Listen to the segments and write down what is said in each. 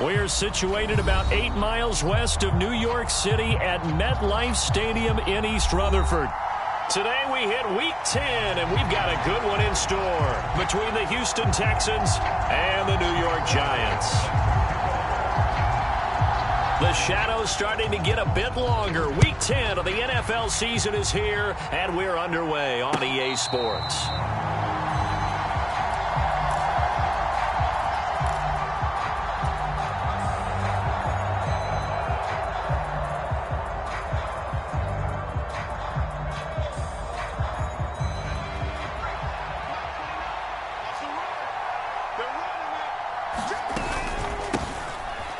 We're situated about 8 miles west of New York City at MetLife Stadium in East Rutherford. Today we hit Week 10, and we've got a good one in store between the Houston Texans and the New York Giants. The shadow's starting to get a bit longer. Week 10 of the NFL season is here, and we're underway on EA Sports.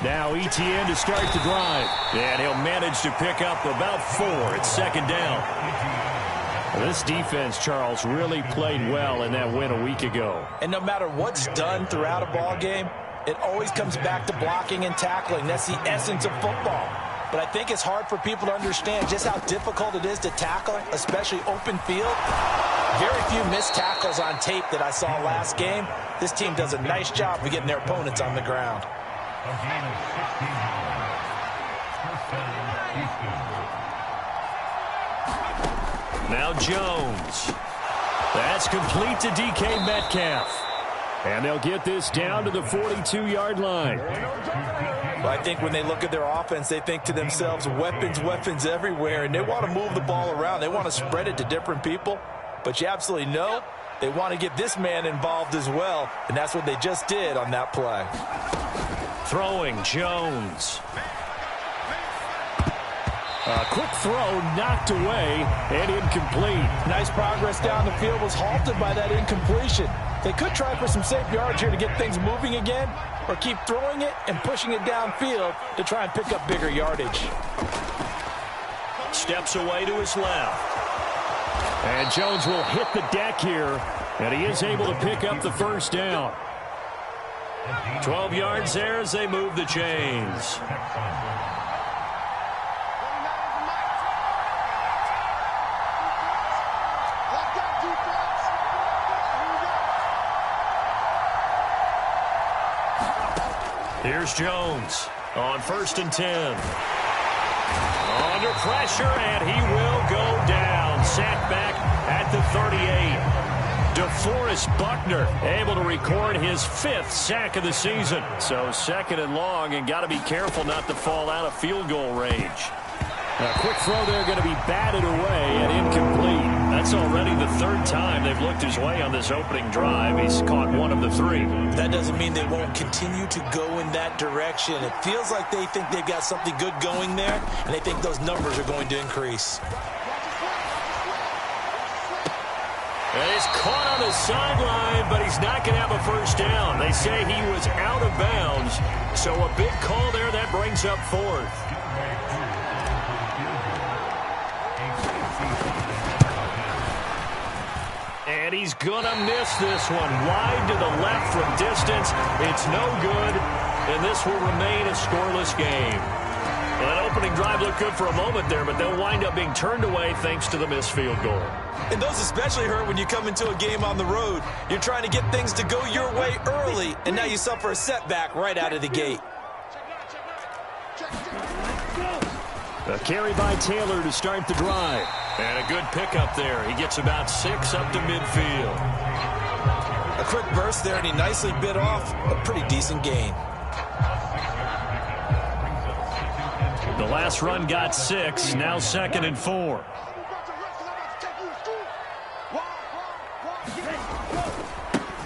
Now ETN to start the drive. And he'll manage to pick up about 4 at second down. This defense, Charles, really played well in that win a week ago. And no matter what's done throughout a ball game, it always comes back to blocking and tackling. That's the essence of football. But I think it's hard for people to understand just how difficult it is to tackle, especially open field. Very few missed tackles on tape that I saw last game. This team does a nice job of getting their opponents on the ground. Now Jones. That's complete to DK Metcalf. And they'll get this down to the 42-yard line. Well, I think when they look at their offense, they think to themselves, weapons, weapons everywhere, and they want to move the ball around. They want to spread it to different people. But you absolutely know they want to get this man involved as well, and that's what they just did on that play. Throwing, Jones. A quick throw knocked away and incomplete. Nice progress down the field, was halted by that incompletion. They could try for some safe yards here to get things moving again, or keep throwing it and pushing it downfield to try and pick up bigger yardage. Steps away to his left. And Jones will hit the deck here, and he is able to pick up the first down. 12 yards there as they move the chains. Here's Jones on 1st and 10. Under pressure, and he will go down. Sacked back at the 38. DeForest Buckner able to record his 5th sack of the season. So 2nd and long, and got to be careful not to fall out of field goal range. A quick throw there going to be batted away and incomplete. That's already the 3rd time they've looked his way on this opening drive. He's caught 1 of the 3. That doesn't mean they won't continue to go in that direction. It feels like they think they've got something good going there, and they think those numbers are going to increase. And he's caught on the sideline, but he's not going to have a first down. They say he was out of bounds, so a big call there that brings up 4th. And he's going to miss this one. Wide to the left from distance. It's no good, and this will remain a scoreless game. Well, that opening drive looked good for a moment there, but they'll wind up being turned away thanks to the missed field goal. And those especially hurt when you come into a game on the road. You're trying to get things to go your way early, and now you suffer a setback right out of the gate. A carry by Taylor to start the drive. And a good pickup there. He gets about 6 up to midfield. A quick burst there, and he nicely bit off a pretty decent gain. The last run got 6. Now 2nd and 4.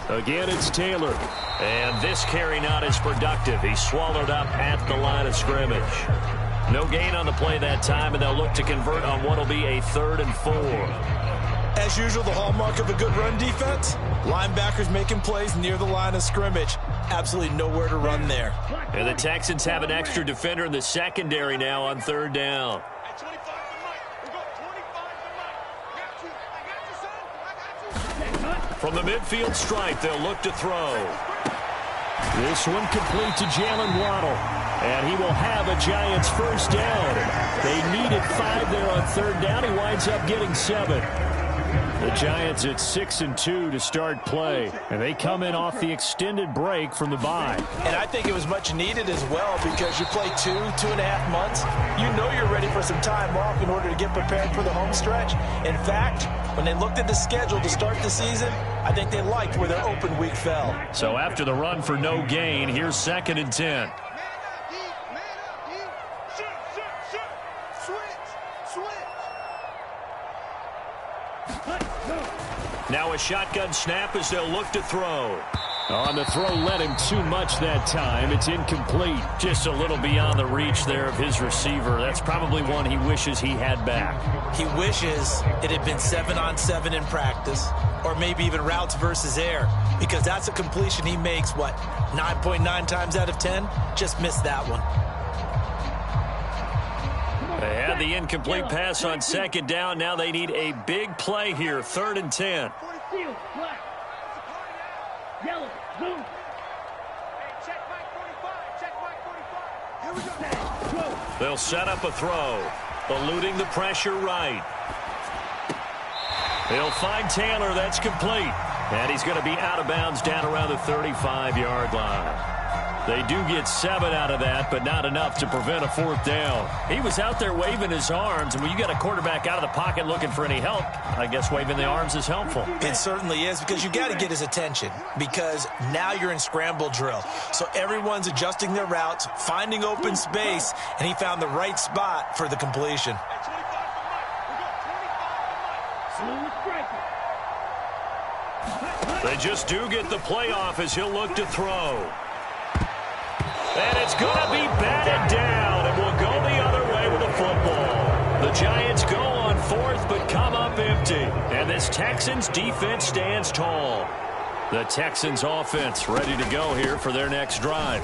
Again, it's Taylor. And this carry not as productive. He's swallowed up at the line of scrimmage. No gain on the play that time, and they'll look to convert on what will be a 3rd and 4. As usual, the hallmark of a good run defense, linebackers making plays near the line of scrimmage. Absolutely nowhere to run there. And the Texans have an extra defender in the secondary now on 3rd down. From the midfield stripe, they'll look to throw. This one complete to Jalen Waddle. And he will have a Giants first down. They needed 5 there on 3rd down. He winds up getting 7. The Giants at 6-2 to start play, and they come in off the extended break from the bye. And I think it was much needed as well, because you play 2.5 months. You know you're ready for some time off in order to get prepared for the home stretch. In fact, when they looked at the schedule to start the season, I think they liked where their open week fell. So after the run for no gain, here's 2nd and 10. Now a shotgun snap as they'll look to throw. On the throw, led him too much that time. It's incomplete. Just a little beyond the reach there of his receiver. That's probably one he wishes he had back. He wishes it had been 7-on-7 in practice, or maybe even routes versus air, because that's a completion he makes, 9.9 times out of 10? Just missed that one. They had the incomplete pass on 2nd down. Now they need a big play here. 3rd and 10. They'll set up a throw. Eluding the pressure right. They'll find Taylor. That's complete. And he's going to be out of bounds down around the 35-yard line. They do get 7 out of that, but not enough to prevent a 4th down. He was out there waving his arms, and when you got a quarterback out of the pocket looking for any help, I guess waving the arms is helpful. It certainly is, because you got to get his attention, because now you're in scramble drill. So everyone's adjusting their routes, finding open space, and he found the right spot for the completion. They just do get the playoff as he'll look to throw. And it's going to be batted down, and will go the other way with the football. The Giants go on 4th, but come up empty. And this Texans defense stands tall. The Texans offense ready to go here for their next drive.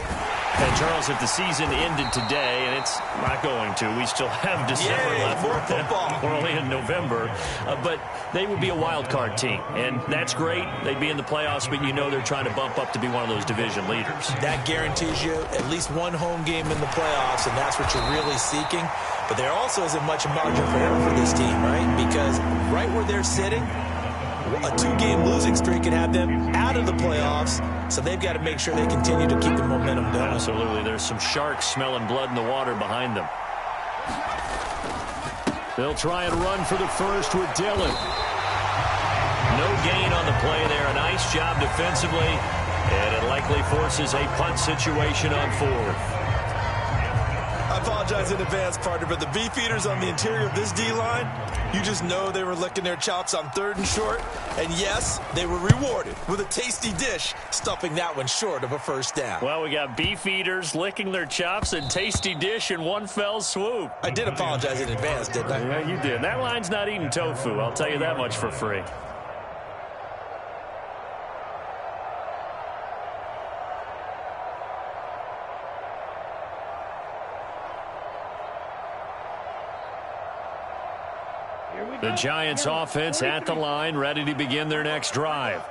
And Charles, if the season ended today, and it's not going to, we still have December left. More football. We're only in November. But they would be a wild card team, and that's great. They'd be in the playoffs, but you know they're trying to bump up to be one of those division leaders. That guarantees you at least one home game in the playoffs, and that's what you're really seeking. But there also isn't much margin for error for this team, right? Because right where they're sitting, a 2-game losing streak can have them out of the playoffs, so they've got to make sure they continue to keep the momentum going. Absolutely. There's some sharks smelling blood in the water behind them. They'll try and run for the first with Dillon. No gain on the play there. A nice job defensively, and it likely forces a punt situation on 4th. I apologize in advance, partner, but the beefeaters on the interior of this D-line, you just know they were licking their chops on 3rd and short. And yes, they were rewarded with a tasty dish, stuffing that one short of a 1st down. Well, we got beefeaters licking their chops and tasty dish in one fell swoop. I did apologize in advance, didn't I? Yeah, you did. That line's not eating tofu. I'll tell you that much for free. The Giants offense at the line, ready to begin their next drive.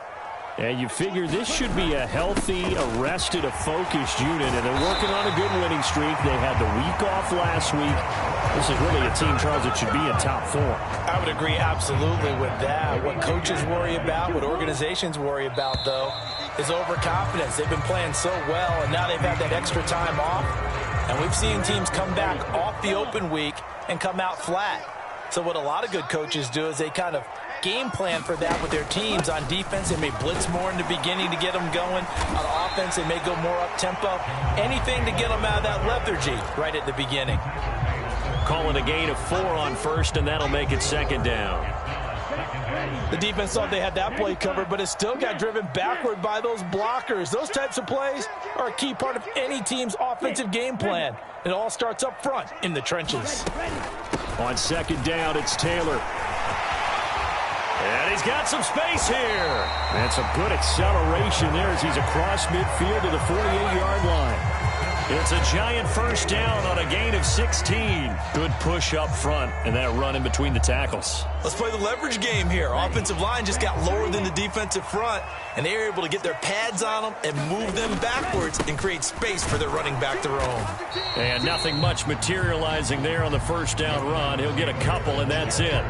And you figure this should be a healthy, arrested, a focused unit, and they're working on a good winning streak. They had the week off last week. This is really a team, Charles, that should be in top 4. I would agree absolutely with that. What coaches worry about, what organizations worry about, though, is overconfidence. They've been playing so well, and now they've had that extra time off. And we've seen teams come back off the open week and come out flat. So what a lot of good coaches do is they kind of game plan for that with their teams. On defense, they may blitz more in the beginning to get them going. On offense, they may go more up-tempo. Anything to get them out of that lethargy right at the beginning. Call it a gain of 4 on 1st, and that'll make it 2nd down. The defense thought they had that play covered, but it still got driven backward by those blockers. Those types of plays are a key part of any team's offensive game plan. It all starts up front in the trenches. On 2nd down, it's Taylor. And he's got some space here. And some good acceleration there as he's across midfield to the 48-yard line. It's a Giant 1st down on a gain of 16. Good push up front and that run in between the tackles. Let's play the leverage game here. Offensive line just got lower than the defensive front, and they were able to get their pads on them and move them backwards and create space for their running back to roam. And nothing much materializing there on the 1st down run. He'll get a couple, and that's it.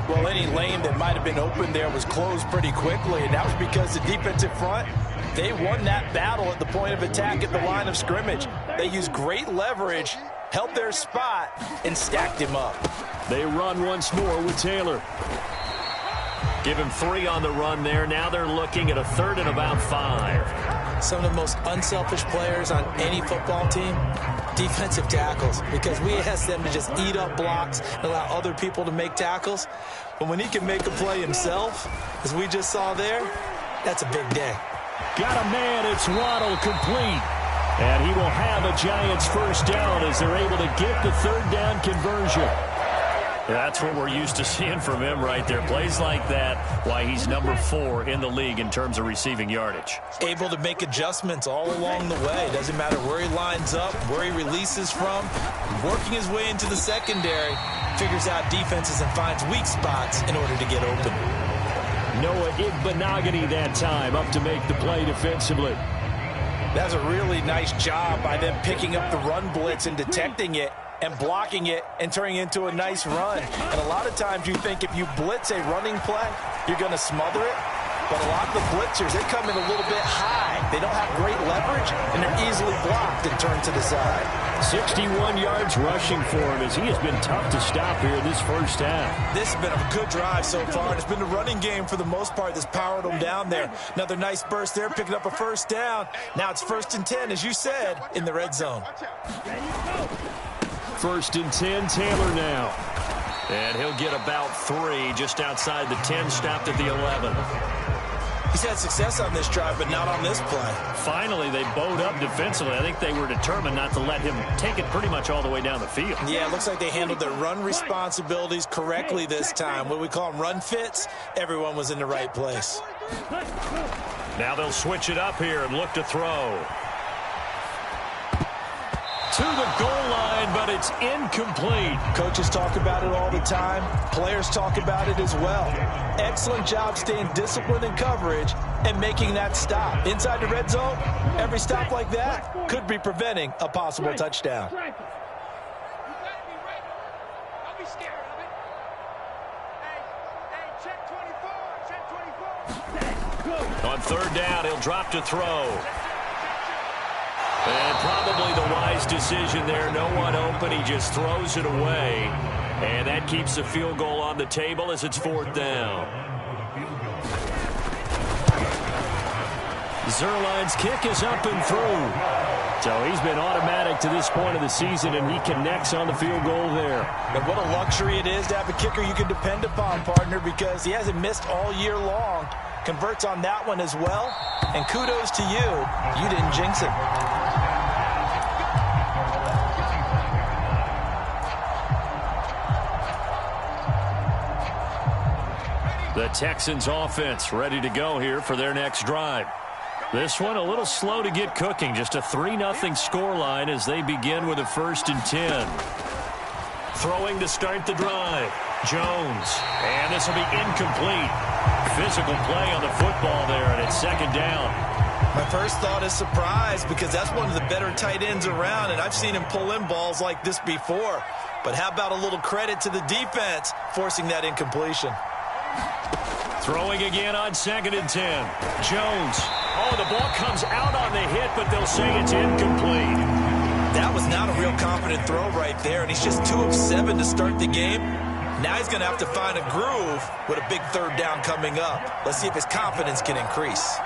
Well, any lane that might have been open there was closed pretty quickly, and that was because the defensive front, they won that battle at the point of attack at the line of scrimmage. They used great leverage, held their spot, and stacked him up. They run once more with Taylor. Give him 3 on the run there. Now they're looking at a 3rd and about 5. Some of the most unselfish players on any football team, defensive tackles, because we ask them to just eat up blocks and allow other people to make tackles. But when he can make a play himself, as we just saw there, that's a big day. Got a man. It's Waddle, complete. And he will have a Giants first down as they're able to get the 3rd down conversion. That's what we're used to seeing from him right there. Plays like that, why he's number 4 in the league in terms of receiving yardage. Able to make adjustments all along the way. Doesn't matter where he lines up, where he releases from. Working his way into the secondary, figures out defenses and finds weak spots in order to get open. Noah Igbenogany that time up to make the play defensively. That's a really nice job by them picking up the run blitz and detecting it and blocking it and turning it into a nice run. And a lot of times you think if you blitz a running play, you're going to smother it. But a lot of the blitzers, they come in a little bit high. They don't have great leverage, and they're easily blocked and turned to the side. 61 yards rushing for him as he has been tough to stop here this first half. This has been a good drive so far, and it's been the running game for the most part that's powered them down there. Another nice burst there, picking up a first down. Now it's 1st and 10, as you said, in the red zone. 1st and 10, Taylor now. And he'll get about 3 just outside the 10, stopped at the 11. He's had success on this drive, but not on this play. Finally, they bowed up defensively. I think they were determined not to let him take it pretty much all the way down the field. Yeah, it looks like they handled their run responsibilities correctly this time. What we call them run fits, everyone was in the right place. Now they'll switch it up here and look to throw. To the goal line, but it's incomplete. Coaches talk about it all the time. Players talk about it as well. Excellent job staying disciplined in coverage and making that stop. Inside the red zone, every stop like that could be preventing a possible touchdown. On 3rd down, he'll drop to throw. And probably the wise decision there. No one open. He just throws it away. And that keeps the field goal on the table as it's 4th down. Zerline's kick is up and through. So he's been automatic to this point of the season, and he connects on the field goal there. And what a luxury it is to have a kicker you can depend upon, partner, because he hasn't missed all year long. Converts on that one as well. And kudos to you. You didn't jinx it. The Texans offense ready to go here for their next drive. This one a little slow to get cooking. Just a 3-0 scoreline as they begin with a 1st and 10. Throwing to start the drive. Jones. And this will be incomplete. Physical play on the football there, and it's 2nd down. My first thought is surprise, because that's one of the better tight ends around, and I've seen him pull in balls like this before. But how about a little credit to the defense forcing that incompletion? Throwing again on 2nd and 10. Jones. Oh, the ball comes out on the hit, but they'll say it's incomplete. That was not a real confident throw right there, and he's just 2 of 7 to start the game. Now he's going to have to find a groove with a big 3rd down coming up. Let's see if his confidence can increase.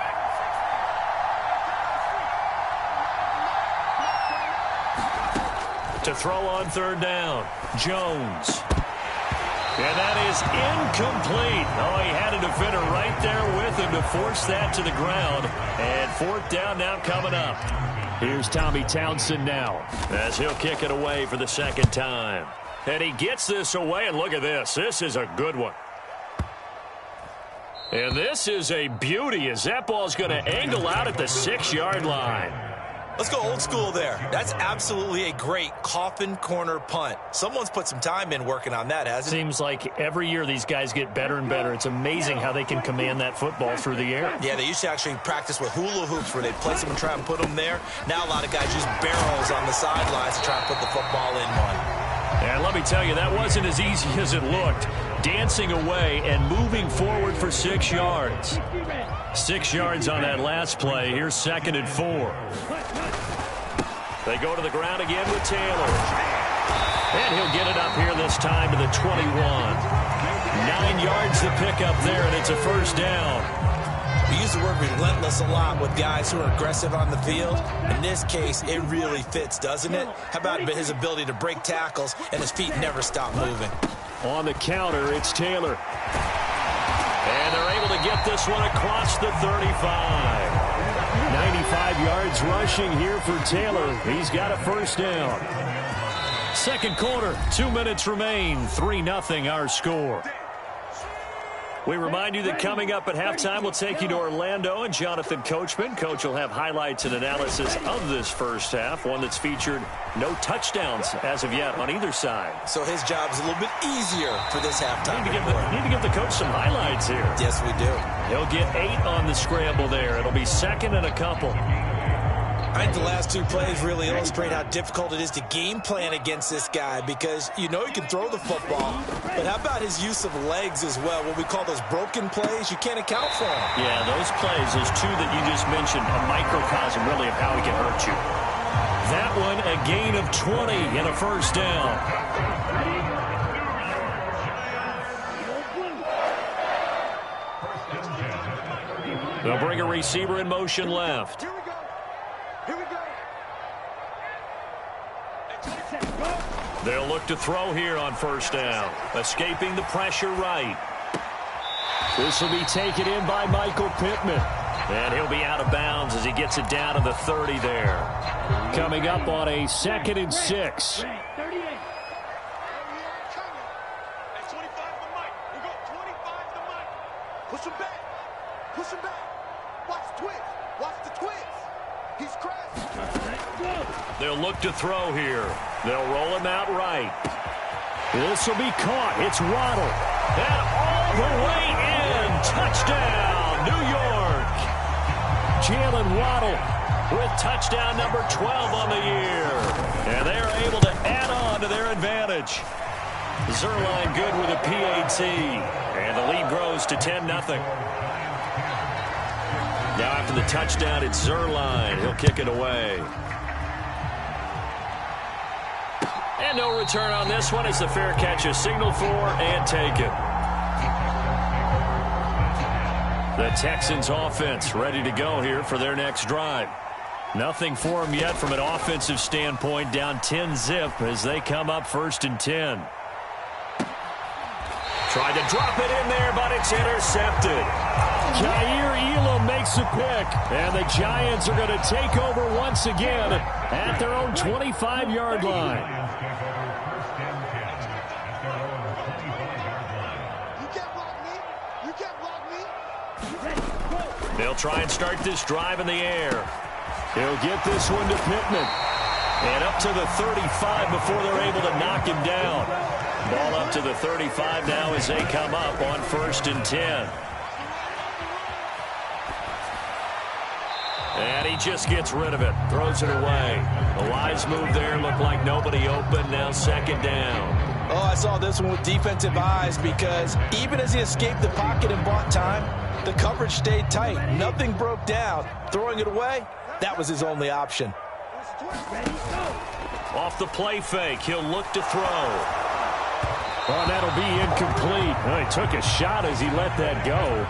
To throw on 3rd down. Jones. And that is incomplete. Oh, he had a defender right there with him to force that to the ground. And 4th down now coming up. Here's Tommy Townsend now as he'll kick it away for the 2nd time. And he gets this away, and look at this. This is a good one. And this is a beauty as that ball's going to angle out at the 6-yard line. Let's go old school there. That's absolutely a great coffin corner punt. Someone's put some time in working on that, hasn't it? Seems like every year these guys get better and better. It's amazing how they can command that football through the air. Yeah, they used to actually practice with hula hoops where they'd place them and try and put them there. Now a lot of guys use barrels on the sidelines to try and put the football in one. And let me tell you, that wasn't as easy as it looked. Dancing away and moving forward for 6 yards. 6 yards on that last play. Here's 2nd and 4. They go to the ground again with Taylor. And he'll get it up here this time to the 21. 9 yards to pick up there, and it's a first down. We use the word relentless a lot with guys who are aggressive on the field. In this case, it really fits, doesn't it? How about his ability to break tackles and his feet never stop moving? On the counter, it's Taylor. And they're able to get this one across the 35. 95 yards rushing here for Taylor. He's got a first down. Second quarter, 2 minutes remain. 3-0 our score. We remind you that coming up at halftime, we'll take you to Orlando and Jonathan Coachman. Coach will have highlights and analysis of this first half, one that's featured no touchdowns as of yet on either side. So his job is a little bit easier for this halftime. Need to give the coach some highlights here. Yes, we do. He'll get 8 on the scramble there. It'll be 2nd and a couple. I think the last 2 plays really illustrate how difficult it is to game plan against this guy, because you know he can throw the football, but how about his use of legs as well? What we call those broken plays, you can't account for them. Yeah, those plays, those 2 that you just mentioned, a microcosm really of how he can hurt you. That one, a gain of 20 and a first down. They'll bring a receiver in motion left. They'll look to throw here on first down. Escaping the pressure right. This will be taken in by Michael Pittman. And he'll be out of bounds as he gets it down to the 30 there. Coming up on a 2nd and 6. Push him back. Push him back. Watch the twist. Watch the twist. He's crashing. They'll look to throw here. They'll roll him out right. This will be caught. It's Waddle. And all the way in. Touchdown, New York. Jalen Waddle with touchdown number 12 on the year. And they're able to add on to their advantage. Zerline good with a PAT. And the lead grows to 10-0. Now after the touchdown, it's Zerline. He'll kick it away. And no return on this one as the fair catch is signaled for and taken. The Texans offense ready to go here for their next drive. Nothing for them yet from an offensive standpoint. Down 10-zip as they come up 1st and 10. Tried to drop it in there, but it's intercepted. Jair Elam makes a pick, and the Giants are going to take over once again at their own 25-yard line. They'll try and start this drive in the air. He'll get this one to Pittman. And up to the 35 before they're able to knock him down. Ball up to the 35 now as they come up on 1st and 10. And he just gets rid of it. Throws it away. A wise move there. Looked like nobody open. Now 2nd down. Oh, I saw this one with defensive eyes, because even as he escaped the pocket and bought time, the coverage stayed tight. Nothing broke down. Throwing it away, that was his only option. Off the play fake, he'll look to throw. Oh, that'll be incomplete. Well, he took a shot as he let that go.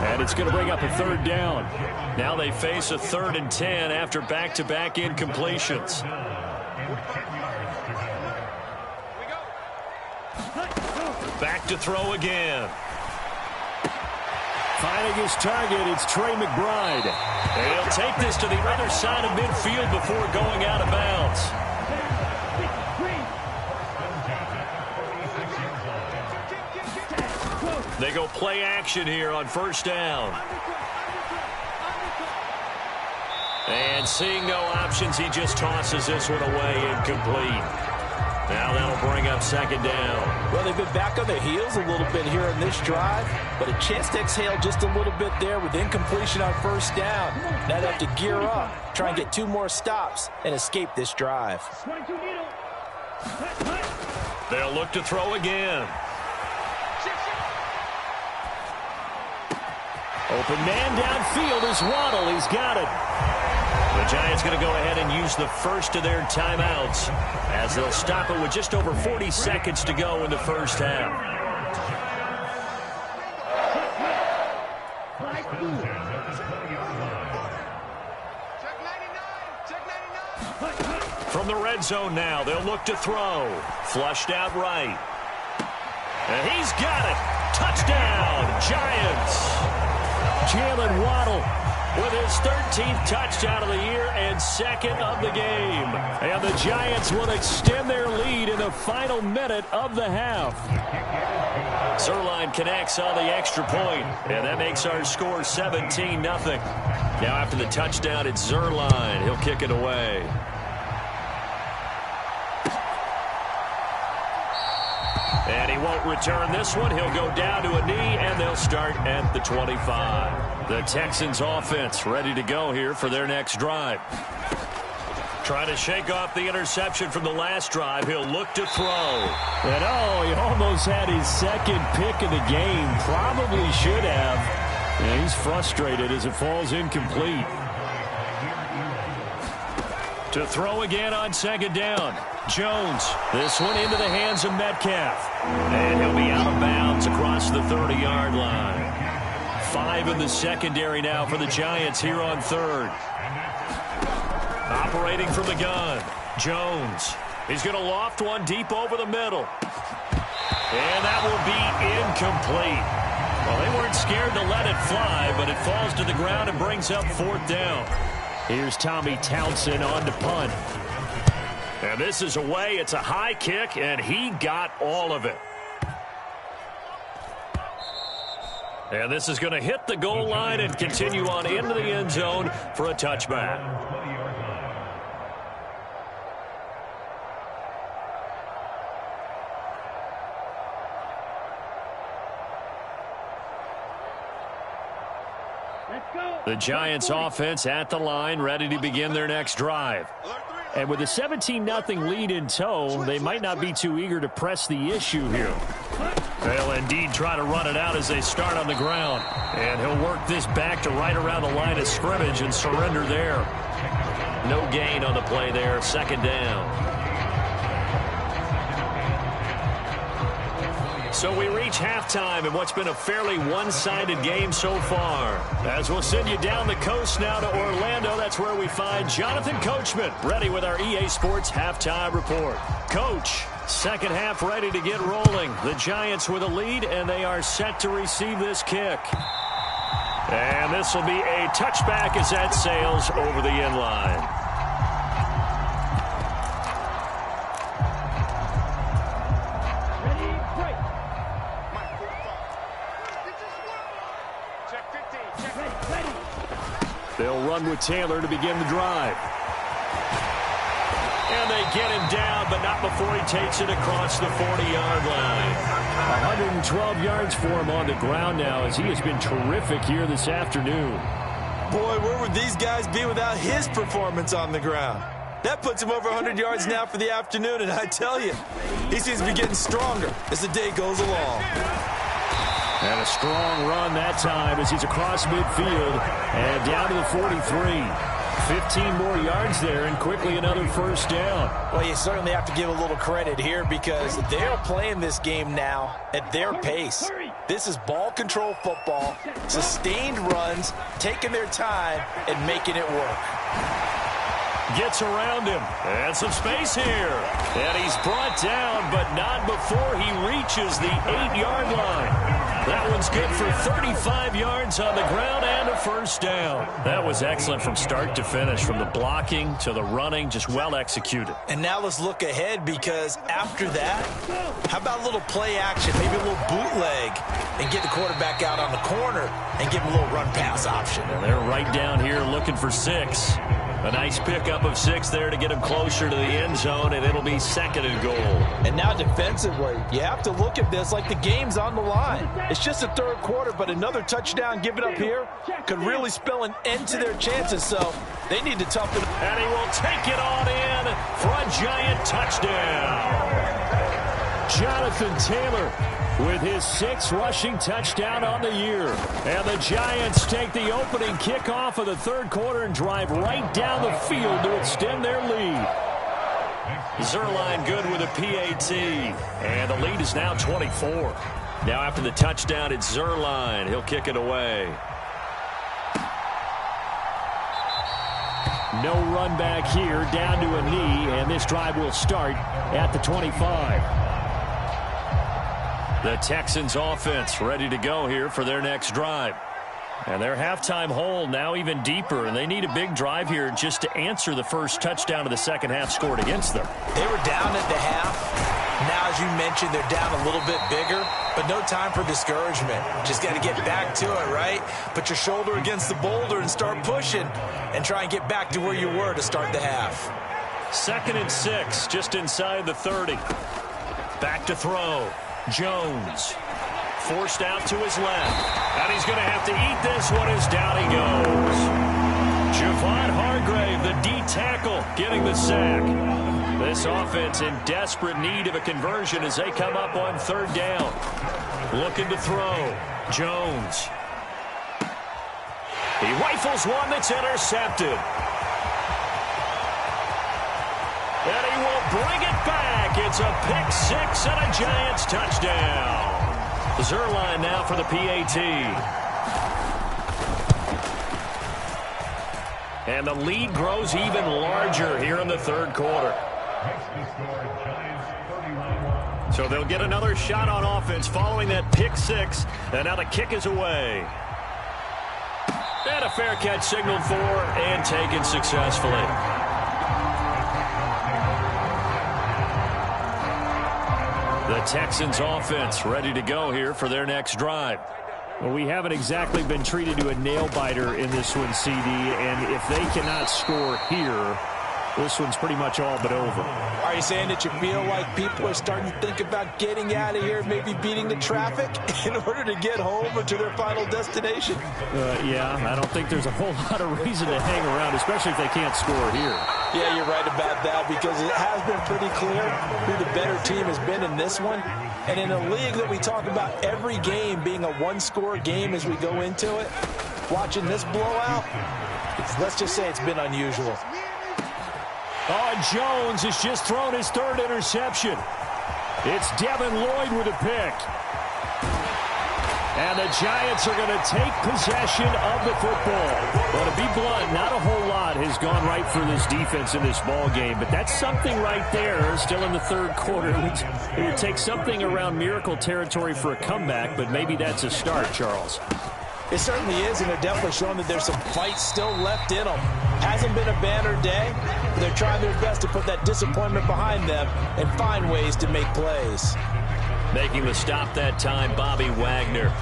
And it's going to bring up a 3rd down. Now they face a 3rd and 10 after back-to-back incompletions. Back to throw again. Finding his target, it's Trey McBride. And he'll take this to the other side of midfield before going out of bounds. They go play action here on 1st down. And seeing no options, he just tosses this one away, incomplete. Now that'll bring up 2nd down. Well, they've been back on their heels a little bit here in this drive, but a chance to exhale just a little bit there with incompletion on 1st down. Now they have to gear up, try and get 2 more stops, and escape this drive. They'll look to throw again. Open man downfield is Waddle. He's got it. The Giants going to go ahead and use the first of their timeouts as they'll stop it with just over 40 seconds to go in the first half. From the red zone now, they'll look to throw. Flushed out right. And he's got it. Touchdown, Giants. Jalen Waddle with his 13th touchdown of the year and second of the game. And the Giants will extend their lead in the final minute of the half. Zerline connects on the extra point, and that makes our score 17-0. Now after the touchdown, it's Zerline. He'll kick it away. And he won't return this one. He'll go down to a knee, and they'll start at the 25. The Texans offense ready to go here for their next drive. Trying to shake off the interception from the last drive. He'll look to throw. And he almost had his second pick of the game. Probably should have. And he's frustrated as it falls incomplete. To throw again on second down. Jones. This one into the hands of Metcalf. And he'll be out of bounds across the 30-yard line. 5 in the secondary now for the Giants here on third. Operating from the gun. Jones. He's going to loft one deep over the middle. And that will be incomplete. Well, they weren't scared to let it fly, but it falls to the ground and brings up fourth down. Here's Tommy Townsend on to punt. And this is away. It's a high kick, and he got all of it. And this is going to hit the goal line and continue on into the end zone for a touchback. The Giants offense at the line, ready to begin their next drive. And with a 17-0 lead in tow, they might not be too eager to press the issue here. They'll indeed try to run it out as they start on the ground. And he'll work this back to right around the line of scrimmage and surrender there. No gain on the play there, second down. So we reach halftime in what's been a fairly one-sided game so far. As we'll send you down the coast now to Orlando, that's where we find Jonathan Coachman ready with our EA Sports Halftime Report. Coach, second half ready to get rolling. The Giants with a lead, and they are set to receive this kick. And this will be a touchback as that sails over the end line. They'll run with Taylor to begin the drive. And they get him down, but not before he takes it across the 40-yard line. 112 yards for him on the ground now as he has been terrific here this afternoon. Boy, where would these guys be without his performance on the ground? That puts him over 100 yards now for the afternoon, and I tell you, he seems to be getting stronger as the day goes along. And a strong run that time as he's across midfield and down to the 43. 15 more yards there and quickly another first down. Well, you certainly have to give a little credit here because they're playing this game now at their pace. This is ball control football, sustained runs, taking their time and making it work. Gets around him and some space here. And he's brought down, but not before he reaches the 8-yard line. That one's good for 35 yards on the ground and a first down. That was excellent from start to finish, from the blocking to the running, just well executed. And now let's look ahead because after that, how about a little play action, maybe a little bootleg, and get the quarterback out on the corner and give him a little run pass option. And they're right down here looking for 6. A nice pickup of 6 there to get him closer to the end zone, and it'll be second and goal. And now defensively, you have to look at this like the game's on the line. It's just the third quarter, but another touchdown given up here could really spell an end to their chances, so they need to toughen up. And he will take it on in for a Giant touchdown. Jonathan Taylor with his 6th rushing touchdown on the year. And the Giants take the opening kickoff of the third quarter and drive right down the field to extend their lead. Zuerlein good with a PAT. And the lead is now 24. Now after the touchdown, it's Zuerlein. He'll kick it away. No run back here, down to a knee, and this drive will start at the 25. The Texans offense ready to go here for their next drive. And their halftime hole now even deeper, and they need a big drive here just to answer the first touchdown of the second half scored against them. They were down at the half. Now, as you mentioned, they're down a little bit bigger, but no time for discouragement. Just got to get back to it, right? Put your shoulder against the boulder and start pushing and try and get back to where you were to start the half. 2nd and 6, just inside the 30. Back to throw. Jones forced out to his left. And he's going to have to eat this one as down he goes. Javon Hargrave, the D tackle, getting the sack. This offense in desperate need of a conversion as they come up on 3rd down. Looking to throw. Jones. He rifles one that's intercepted. And he will bring it back. It's a pick 6 and a Giants touchdown. Zuerlein now for the PAT. And the lead grows even larger here in the third quarter. So they'll get another shot on offense following that pick 6. And now the kick is away. And a fair catch signaled for and taken successfully. The Texans offense ready to go here for their next drive. Well, we haven't exactly been treated to a nail-biter in this one, CD, and if they cannot score here, this one's pretty much all but over. Are you saying that you feel like people are starting to think about getting out of here, maybe beating the traffic in order to get home or to their final destination? Yeah, I don't think there's a whole lot of reason to hang around, especially if they can't score here. Yeah, you're right about that because it has been pretty clear who the better team has been in this one. And in a league that we talk about every game being a one-score game as we go into it, watching this blowout, let's just say it's been unusual. Oh, Jones has just thrown his 3rd interception. It's Devin Lloyd with a pick. And the Giants are going to take possession of the football. Well, to be blunt, not a whole lot has gone right for this defense in this ball game, but that's something right there still in the third quarter. It would take something around miracle territory for a comeback, but maybe that's a start, Charles. It certainly is, and they're definitely showing that there's some fight still left in them. Hasn't been a banner day, but they're trying their best to put that disappointment behind them and find ways to make plays. Making the stop that time, Bobby Wagner.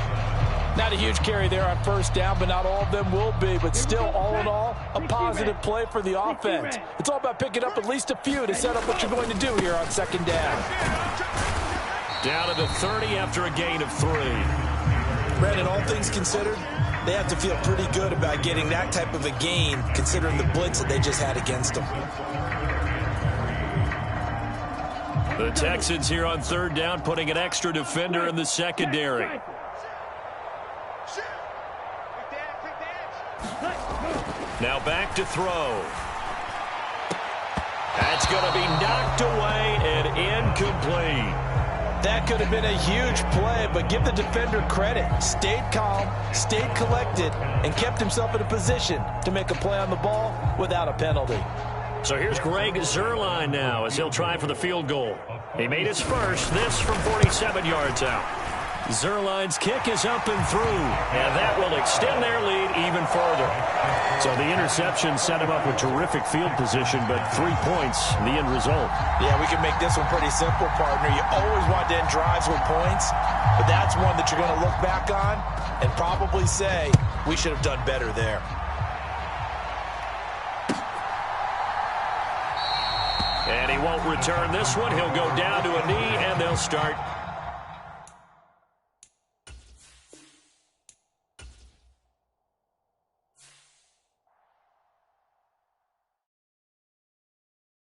Not a huge carry there on 1st down, but not all of them will be. But still, all in all, a positive play for the offense. It's all about picking up at least a few to set up what you're going to do here on 2nd down. Down to the 30 after a gain of 3. Brandon, all things considered, they have to feel pretty good about getting that type of a gain, considering the blitz that they just had against them. The Texans here on 3rd down, putting an extra defender in the secondary. Now back to throw. That's going to be knocked away and incomplete. That could have been a huge play, but give the defender credit. Stayed calm, stayed collected, and kept himself in a position to make a play on the ball without a penalty. So here's Greg Zuerlein now as he'll try for the field goal. He made his first, this from 47 yards out. Zuerlein's kick is up and through, and that will extend their lead even further. So the interception set him up with terrific field position, but 3 points, the end result. Yeah, we can make this one pretty simple, partner. You always want to end drives with points, but that's one that you're going to look back on and probably say, we should have done better there. And he won't return this one. He'll go down to a knee, and they'll start